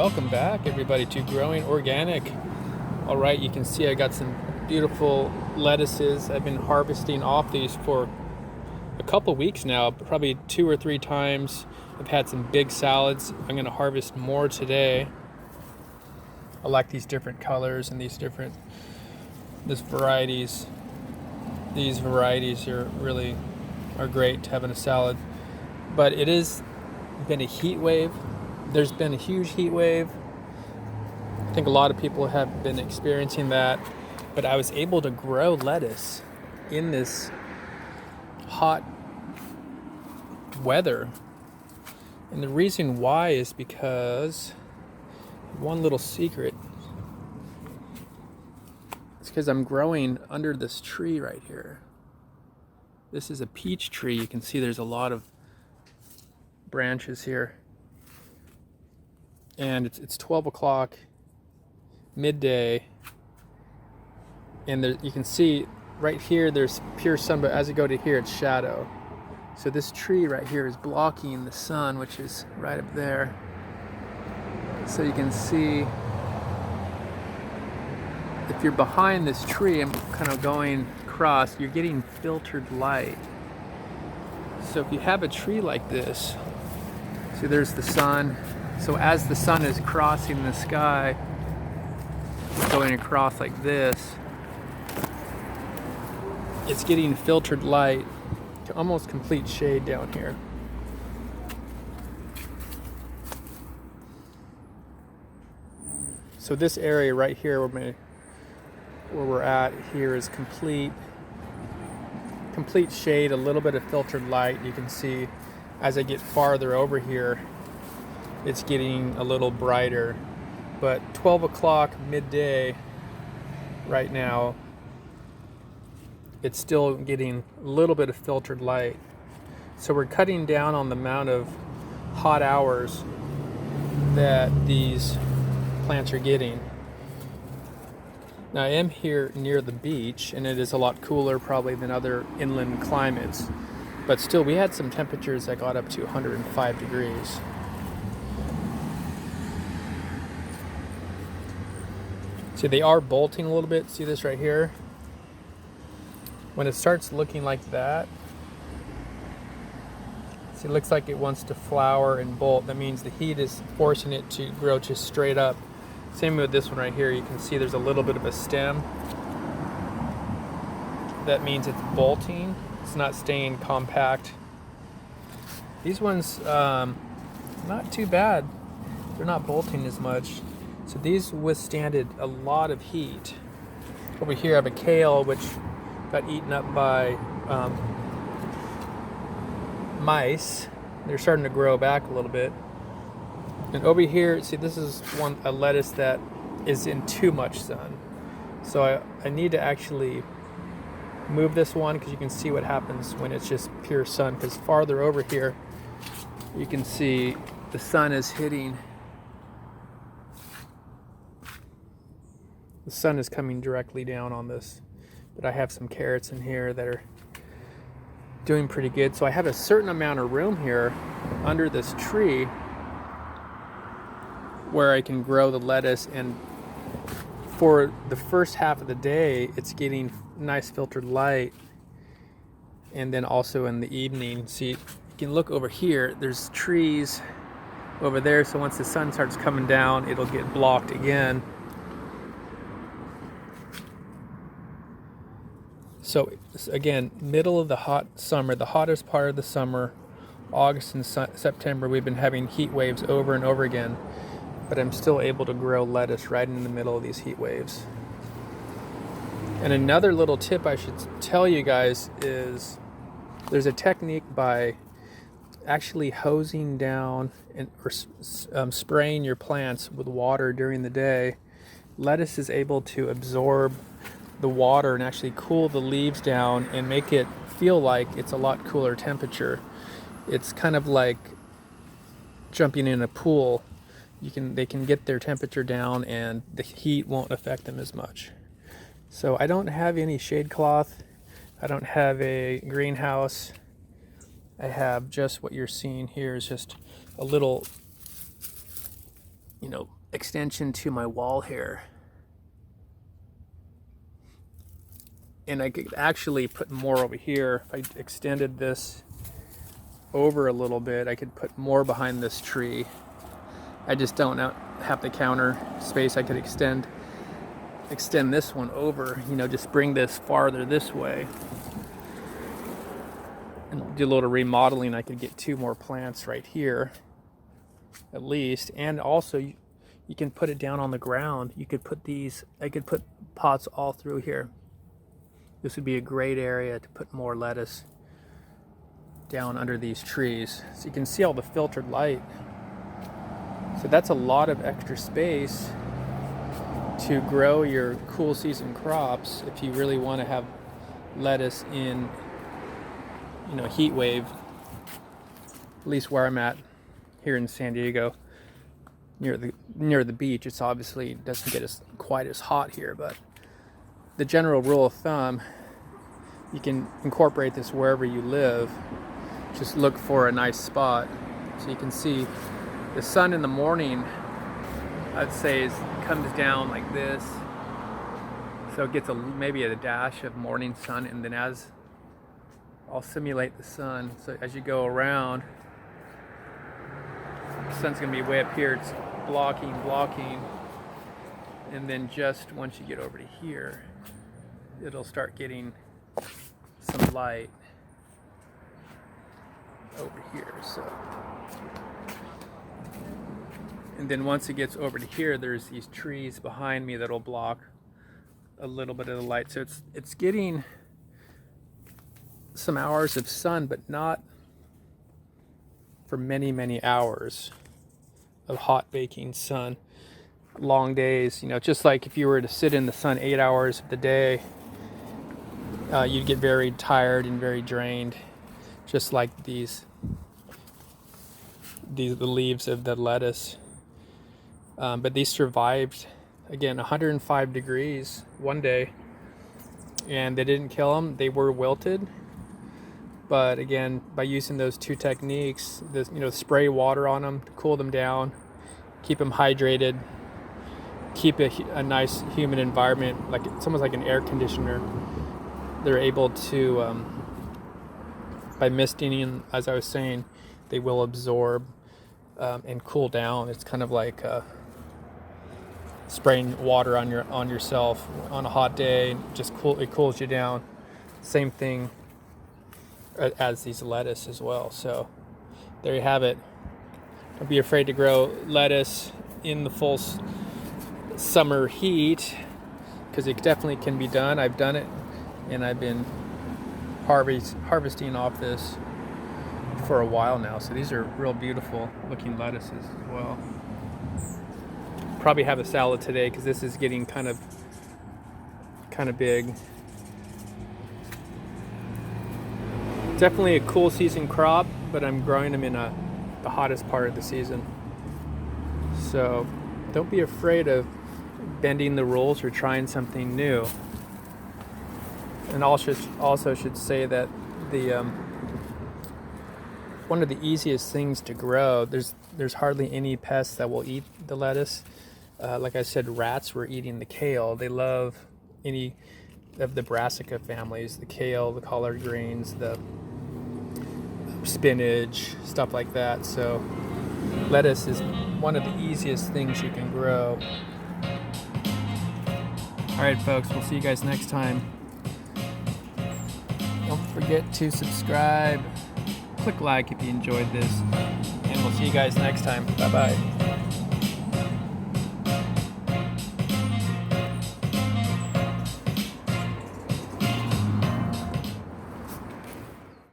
Welcome back, everybody, to Growing Organic. All right, you can see I got some beautiful lettuces. I've been harvesting off these for a couple weeks now, probably 2 or 3 times. I've had some big salads. I'm going to harvest more today. I like these different colors and these varieties. These varieties are great to have in a salad. But it has been a heat wave. There's been a huge heat wave. I think a lot of people have been experiencing that, but I was able to grow lettuce in this hot weather. And the reason why is because one little secret. It's because I'm growing under this tree right here. This is a peach tree. You can see there's a lot of branches here. And it's 12 o'clock, midday, and there, you can see right here there's pure sun, but as you go to here it's shadow. So this tree right here is blocking the sun, which is right up there. So you can see if you're behind this tree, I'm kind of going across, you're getting filtered light. So if you have a tree like this, see there's the sun. So as the sun is crossing the sky, going across like this, it's getting filtered light to almost complete shade down here. So this area right here where we're at here is complete shade, a little bit of filtered light. You can see as I get farther over here, it's getting a little brighter. But 12 o'clock midday right now, it's still getting a little bit of filtered light. So we're cutting down on the amount of hot hours that these plants are getting. Now I am here near the beach, and it is a lot cooler probably than other inland climates. But still, we had some temperatures that got up to 105 degrees. See, they are bolting a little bit. See this right here? When it starts looking like that, see, it looks like it wants to flower and bolt. That means the heat is forcing it to grow just straight up. Same with this one right here. You can see there's a little bit of a stem. That means it's bolting. It's not staying compact. These ones, not too bad. They're not bolting as much. So these withstanded a lot of heat. Over here I have a kale which got eaten up by mice. They're starting to grow back a little bit. And over here, see, this is a lettuce that is in too much sun. So I need to actually move this one because you can see what happens when it's just pure sun. Because farther over here, you can see the sun is hitting. The sun is coming directly down on this, but I have some carrots in here that are doing pretty good. So I have a certain amount of room here under this tree where I can grow the lettuce, and for the first half of the day it's getting nice filtered light, and then also in the evening, see, you can look over here, there's trees over there, so once the sun starts coming down it'll get blocked again. So again, middle of the hot summer, the hottest part of the summer, August and September, we've been having heat waves over and over again, but I'm still able to grow lettuce right in the middle of these heat waves. And another little tip I should tell you guys is there's a technique by actually hosing down or spraying your plants with water during the day. Lettuce is able to absorb the water and actually cool the leaves down and make it feel like it's a lot cooler temperature. It's kind of like jumping in a pool. They can get their temperature down and the heat won't affect them as much. So I don't have any shade cloth. I don't have a greenhouse. I have just what you're seeing here is just a little extension to my wall here. And I could actually put more over here. If I extended this over a little bit, I could put more behind this tree. I just don't have the counter space. I could extend this one over, just bring this farther this way and do a little remodeling. I could get 2 more plants right here at least. And also you can put it down on the ground. You could put I could put pots all through here. This would be a great area to put more lettuce down under these trees. So you can see all the filtered light. So that's a lot of extra space to grow your cool season crops if you really want to have lettuce in heat wave. At least where I'm at here in San Diego, near the beach, it's obviously doesn't get quite as hot here, but the general rule of thumb, you can incorporate this wherever you live. Just look for a nice spot. So you can see the sun in the morning, I'd say, comes down like this. So it gets maybe a dash of morning sun, and then I'll simulate the sun. So as you go around, the sun's gonna be way up here. It's blocking. And then just once you get over to here, it'll start getting some light over here. So, and then once it gets over to here, there's these trees behind me that'll block a little bit of the light. So it's getting some hours of sun, but not for many hours of hot baking sun. Long days, just like if you were to sit in the sun 8 hours of the day, you'd get very tired and very drained, just like the leaves of the lettuce. But these survived, again, 105 degrees one day, and they didn't kill them. They were wilted, but again, by using those 2 techniques, spray water on them to cool them down, keep them hydrated, keep a nice humid environment, like it's almost like an air conditioner. They're able to, by misting, as I was saying, they will absorb and cool down. It's kind of like spraying water on yourself on a hot day. It cools you down. Same thing as these lettuce as well. So there you have it. Don't be afraid to grow lettuce in the full summer heat, because it definitely can be done. I've done it, and I've been harvesting off this for a while now. So these are real beautiful looking lettuces as well. Probably have a salad today because this is getting kind of big. Definitely a cool season crop, but I'm growing them in the hottest part of the season. So don't be afraid of bending the rules or trying something new. And also should say that one of the easiest things to grow, there's hardly any pests that will eat the lettuce. Like I said, rats were eating the kale. They love any of the brassica families, the kale, the collard greens, the spinach, stuff like that. So lettuce is one of the easiest things you can grow. All right, folks, we'll see you guys next time. Don't forget to subscribe, click like if you enjoyed this, and we'll see you guys next time. Bye-bye.